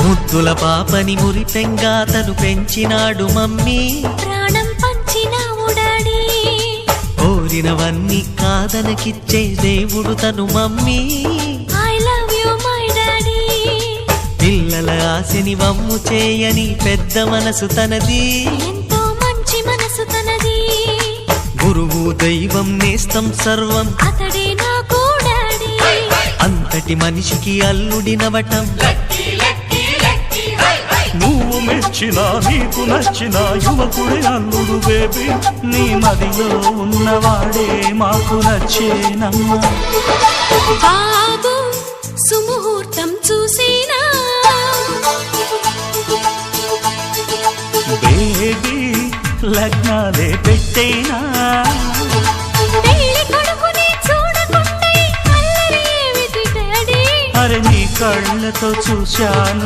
ముద్దుల పాపని మురిపెంగా తను పెంచినాడు మమ్మీ, ప్రాణం పంచినావు డాడీ. కోరినవన్నీ కాదనకిచ్చే దేవుడు తను mummy, I love you my daddy. పిల్లల ఆశని వమ్ము చేయని పెద్ద మనసు తనది, ఎంతో మంచి మనసు తనది. గురువు దైవం నేస్తం సర్వం అతడే నాకు డాడీ. అంతటి మనిషికి అల్లుడినవటం, నువ్వు మెచ్చినా నీకు నచ్చిన యువకుడే అల్లుడు బేబీ. నీ మదిలో ఉన్నవాడే మాకు నచ్చేనమ్మా. బాబు సుముహూర్తం చూసినా, బేబీ లగ్నాలే పెట్టేనా. పెళ్లి కొడుకుని చూడకుంటే అల్లరి ఏమిటి డాడీ. అరే నీ కళ్ళతో చూశాను.